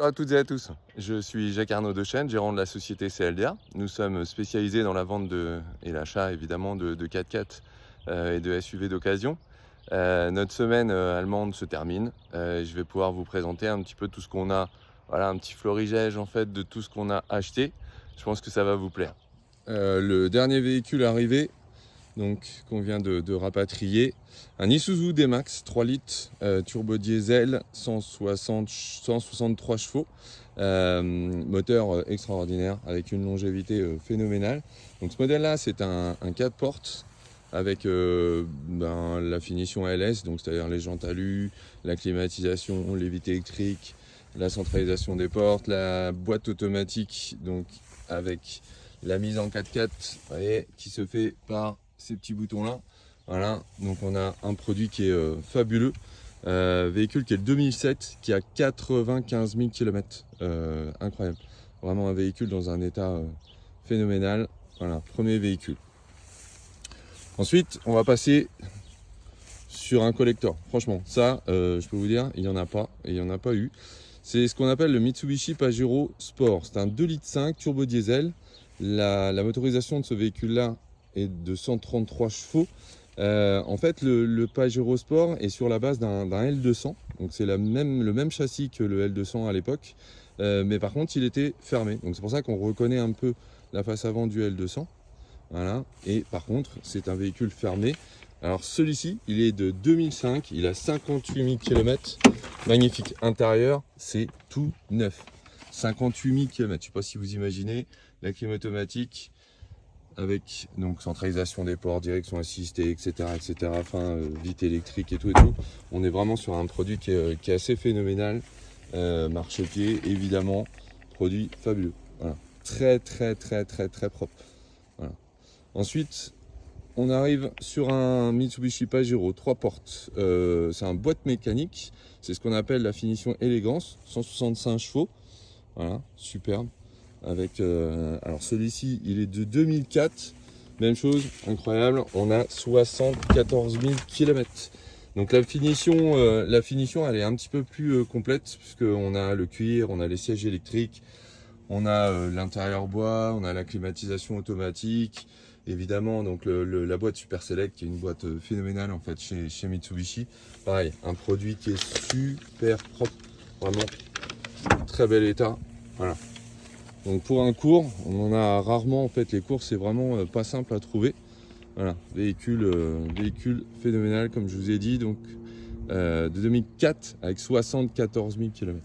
Bonjour à toutes et à tous, je suis Jacques Arnaud Dechaine, gérant de la société CLDA. Nous sommes spécialisés dans la vente et l'achat évidemment de 4x4 et de SUV d'occasion. Notre semaine allemande se termine. Je vais pouvoir vous présenter un petit peu tout ce qu'on a, voilà, un petit florilège en fait de tout ce qu'on a acheté. Je pense que ça va vous plaire. Le dernier véhicule arrivé, donc qu'on vient de rapatrier, un Isuzu D-Max 3 litres turbo diesel 163 chevaux, moteur extraordinaire avec une longévité phénoménale. Donc ce modèle là c'est un 4 portes avec la finition LS, donc c'est-à-dire les jantes alu, la climatisation, les vitres électriques, la centralisation des portes, la boîte automatique, donc avec la mise en 4x4, vous voyez, qui se fait par ces petits boutons là. Voilà, donc on a un produit qui est fabuleux. Véhicule qui est le 2007, qui a 95 000 km. Incroyable. Vraiment un véhicule dans un état phénoménal. Voilà, premier véhicule. Ensuite, on va passer sur un collector. Franchement, ça, je peux vous dire, il n'y en a pas et il n'y en a pas eu. C'est ce qu'on appelle le Mitsubishi Pajero Sport. C'est un 2,5 litres turbo diesel. La motorisation de ce véhicule-là est de 133 chevaux. En fait, le Pajero Sport est sur la base d'un L200. Donc c'est le même châssis que le L200 à l'époque. Mais par contre, il était fermé. Donc c'est pour ça qu'on reconnaît un peu la face avant du L200. Voilà. Et par contre, c'est un véhicule fermé. Alors celui-ci, il est de 2005, il a 58 000 km, magnifique. Intérieur, c'est tout neuf. 58 000 km, je ne sais pas si vous imaginez, la clim automatique avec donc centralisation des ports, direction assistée, etc. etc. Enfin, vite électrique et tout et tout. On est vraiment sur un produit qui est assez phénoménal. Marchepied, évidemment, produit fabuleux. Voilà. Très propre. Voilà. Ensuite, on arrive sur un Mitsubishi Pajero 3 portes. C'est un boîte mécanique. C'est ce qu'on appelle la finition élégance. 165 chevaux. Voilà, superbe. Avec, alors celui-ci, il est de 2004. Même chose, incroyable. On a 74 000 km. Donc la finition, elle est un petit peu plus complète puisqu'on a le cuir, on a les sièges électriques, on a l'intérieur bois, on a la climatisation automatique. Évidemment, donc la boîte Super Select qui est une boîte phénoménale en fait chez Mitsubishi. Pareil, un produit qui est super propre, vraiment très bel état. Voilà. Donc pour un cours, on en a rarement en fait. Les cours c'est vraiment pas simple à trouver. Voilà, véhicule phénoménal comme je vous ai dit, donc de 2004 avec 74 000 km.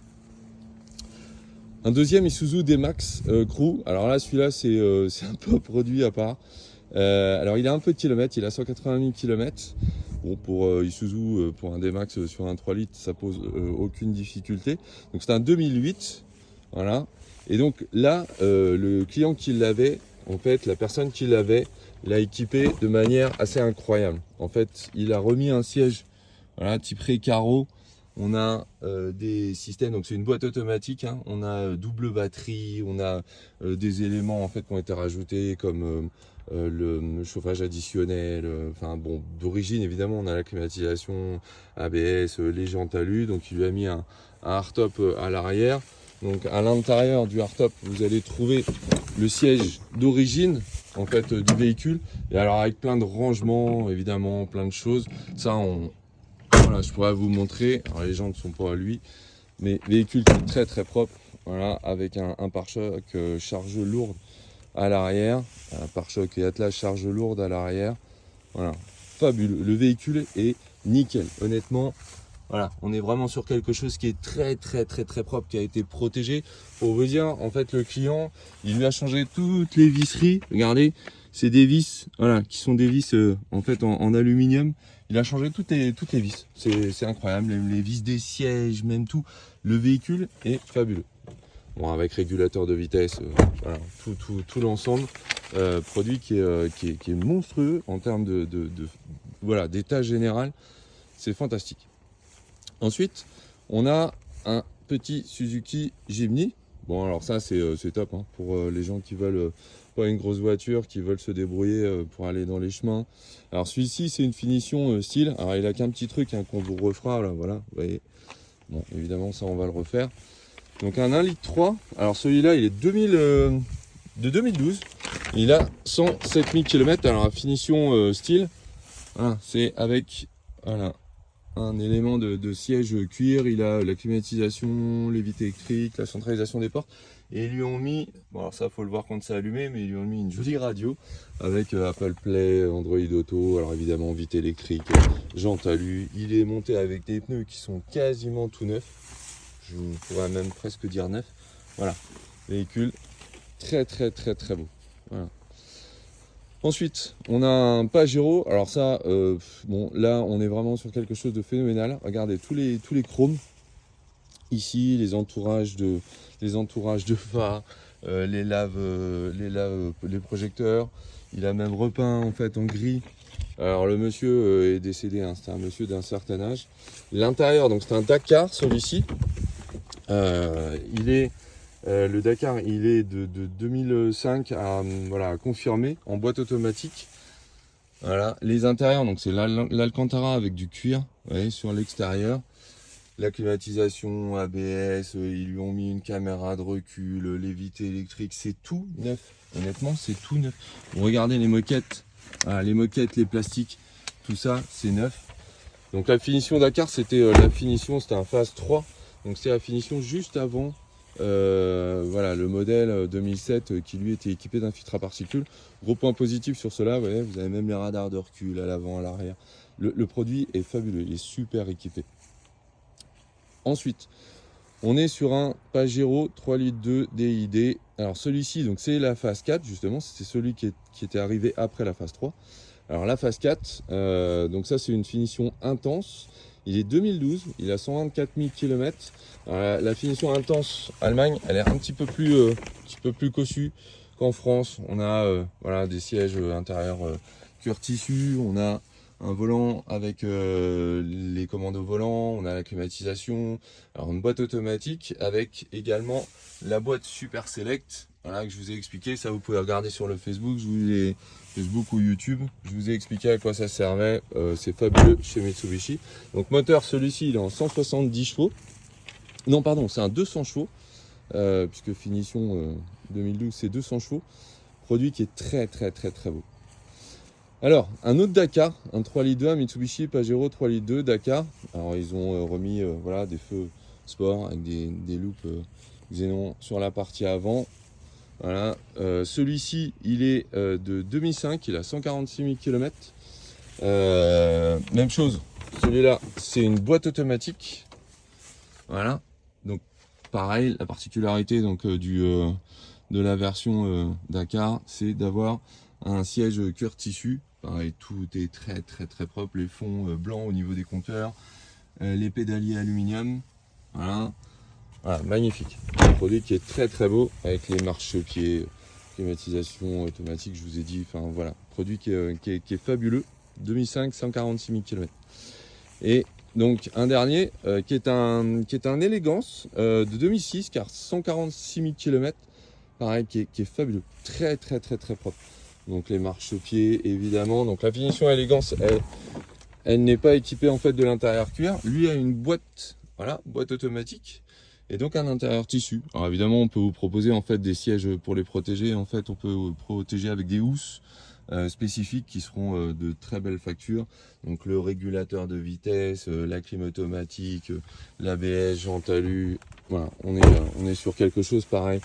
Un deuxième Isuzu D-Max Crew. Alors là, celui-là, c'est un peu un produit à part. Alors il a un peu de kilomètres, il a 180 000 km. Bon, pour Isuzu, pour un D-Max sur un 3 litres, ça pose aucune difficulté. Donc c'est un 2008. Voilà. Et donc là, le client qui l'avait, en fait, la personne qui l'avait, l'a équipé de manière assez incroyable. En fait, il a remis un siège, voilà, type carreau. On a des systèmes, donc c'est une boîte automatique, hein. On a double batterie, on a des éléments en fait qui ont été rajoutés comme le chauffage additionnel. Enfin bon, d'origine évidemment on a la climatisation, ABS, les jantes alu, donc il lui a mis un hardtop à l'arrière. Donc à l'intérieur du hardtop, vous allez trouver le siège d'origine en fait du véhicule. Et alors avec plein de rangements, évidemment, plein de choses. Ça, voilà, je pourrais vous montrer. Alors les gens ne sont pas à lui, mais véhicule qui est très propre. Voilà, avec un pare-choc charge lourde à l'arrière, un pare-choc et attelage charge lourde à l'arrière. Voilà, fabuleux. Le véhicule est nickel, honnêtement. Voilà, on est vraiment sur quelque chose qui est très propre, qui a été protégé. Pour vous dire, en fait, le client, il lui a changé toutes les visseries. Regardez, c'est des vis, voilà, qui sont des vis en fait en aluminium. Il a changé toutes les vis. C'est incroyable, les vis des sièges, même tout. Le véhicule est fabuleux. Bon, avec régulateur de vitesse, voilà, tout l'ensemble. Produit qui est monstrueux en termes voilà, d'état général. C'est fantastique. Ensuite, on a un petit Suzuki Jimny. Bon, alors ça, c'est top hein, pour les gens qui veulent pas une grosse voiture, qui veulent se débrouiller pour aller dans les chemins. Alors celui-ci, c'est une finition style. Alors il a qu'un petit truc hein, qu'on vous refera, là, voilà, vous voyez. Bon, évidemment, ça, on va le refaire. Donc un 1,3 litre. Alors celui-là, il est de 2012. Il a 107 000 km. Alors la finition style, voilà, c'est avec voilà, un élément de siège cuir. Il a la climatisation, les vitres électriques, la centralisation des portes. Et ils lui ont mis, bon alors ça faut le voir quand c'est allumé, mais ils lui ont mis une jolie radio avec Apple Play, Android Auto, alors évidemment vitre électrique, jante alu. Il est monté avec des pneus qui sont quasiment tout neufs, je pourrais même presque dire neuf. Voilà, véhicule très beau. Voilà. Ensuite, on a un Pajero. Alors ça, bon là on est vraiment sur quelque chose de phénoménal. Regardez tous les chromes. Ici, les entourages de phares, les projecteurs. Il a même repeint en fait en gris. Alors le monsieur est décédé, hein, c'était un monsieur d'un certain âge. L'intérieur, donc c'est un Dakar celui-ci. Le Dakar, il est de 2005 à voilà confirmé en boîte automatique. Voilà, les intérieurs, donc c'est l'Alcantara avec du cuir, vous voyez, sur l'extérieur. La climatisation, ABS, ils lui ont mis une caméra de recul, les vitres électriques, c'est tout neuf. Honnêtement, c'est tout neuf. Vous regardez les moquettes, voilà, les plastiques, tout ça, c'est neuf. Donc la finition Dakar, c'était un phase 3. Donc c'est la finition juste avant voilà, le modèle 2007 qui lui était équipé d'un filtre à particules. Gros point positif sur cela, vous avez même les radars de recul à l'avant, à l'arrière. Le produit est fabuleux, il est super équipé. Ensuite, on est sur un Pajero 3,2 litres DID. Alors celui-ci, donc c'est la phase 4 justement, c'était celui qui était arrivé après la phase 3. Alors la phase 4, donc ça c'est une finition intense. Il est 2012, il a 124 000 km. La finition intense Allemagne, elle est un petit peu plus cossue qu'en France. On a voilà, des sièges intérieurs cuir tissu, on a un volant avec les commandes au volant, on a la climatisation, alors une boîte automatique avec également la boîte Super Select, voilà, que je vous ai expliqué. Ça vous pouvez regarder sur le Facebook, Facebook ou YouTube, je vous ai expliqué à quoi ça servait. C'est fabuleux chez Mitsubishi. Donc moteur, celui-ci il est en 170 chevaux, non pardon, c'est un 200 chevaux, puisque finition 2012 c'est 200 chevaux, produit qui est très beau. Alors, un autre Dakar, un 3,2 litres, un Mitsubishi Pajero 3,2 litres Dakar. Alors, ils ont remis voilà, des feux sport avec des loupes xénon sur la partie avant. Voilà. Celui-ci, il est de 2005, il a 146 000 km. Même chose, celui-là, c'est une boîte automatique. Voilà. Donc, pareil, la particularité donc, de la version Dakar, c'est d'avoir un siège cuir tissu. Pareil, tout est très propre. Les fonds blancs au niveau des compteurs, les pédaliers aluminium. Voilà, magnifique. Un produit qui est très beau avec les marchepieds, climatisation automatique. Je vous ai dit, enfin voilà, produit qui est fabuleux. 2005, 146 000 km. Et donc un dernier qui est un élégance de 2006, car 146 000 km. Pareil, qui est fabuleux, très propre. Donc les marchepieds évidemment. Donc la finition élégance, elle n'est pas équipée en fait de l'intérieur cuir. Lui a une boîte, voilà, boîte automatique et donc un intérieur tissu. Alors évidemment on peut vous proposer en fait des sièges pour les protéger. En fait on peut vous protéger avec des housses spécifiques qui seront de très belles factures. Donc le régulateur de vitesse, la clim automatique, l'ABS, jante alu. Voilà, on est sur quelque chose pareil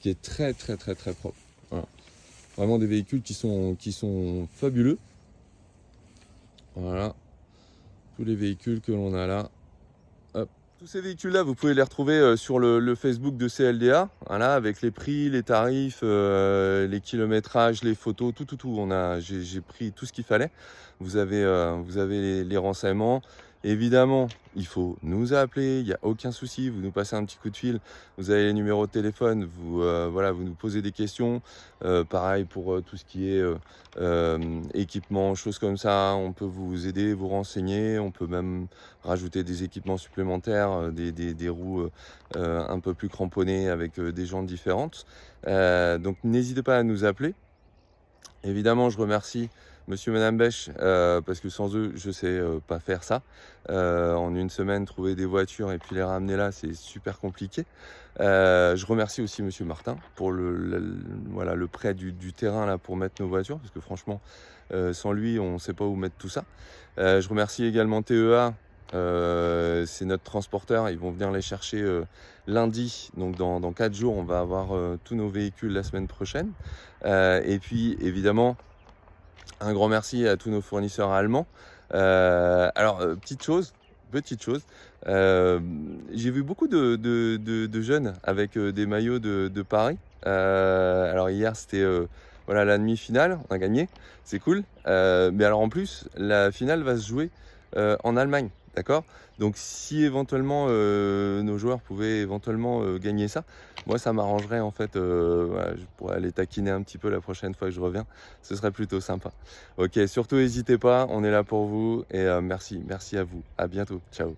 qui est très propre. Voilà. Vraiment des véhicules qui sont fabuleux. Voilà. Tous les véhicules que l'on a là. Hop. Tous ces véhicules-là, vous pouvez les retrouver sur le Facebook de CLDA. Voilà, avec les prix, les tarifs, les kilométrages, les photos, tout. J'ai pris tout ce qu'il fallait. Vous avez les renseignements. Évidemment, il faut nous appeler, il n'y a aucun souci, vous nous passez un petit coup de fil, vous avez les numéros de téléphone, vous nous posez des questions. Pareil pour tout ce qui est équipement, choses comme ça, on peut vous aider, vous renseigner, on peut même rajouter des équipements supplémentaires, des roues un peu plus cramponnées avec des jantes différentes. Donc n'hésitez pas à nous appeler. Évidemment, je remercie monsieur et madame Bech, parce que sans eux, je sais pas faire ça. En une semaine, trouver des voitures et puis les ramener là, c'est super compliqué. Je remercie aussi monsieur Martin pour voilà, le prêt du terrain là pour mettre nos voitures, parce que franchement, sans lui, on ne sait pas où mettre tout ça. Je remercie également TEA, c'est notre transporteur. Ils vont venir les chercher lundi, donc dans 4 jours, on va avoir tous nos véhicules la semaine prochaine. Et puis évidemment, un grand merci à tous nos fournisseurs allemands. Alors, petite chose, j'ai vu beaucoup de jeunes avec des maillots de Paris. Alors hier, c'était voilà, la demi-finale, on a gagné, c'est cool. Mais alors en plus, la finale va se jouer en Allemagne, d'accord? Donc si éventuellement nos joueurs pouvaient éventuellement gagner ça, moi ça m'arrangerait en fait, voilà, je pourrais aller taquiner un petit peu la prochaine fois que je reviens, ce serait plutôt sympa. Ok, surtout n'hésitez pas, on est là pour vous et merci à vous, à bientôt, ciao.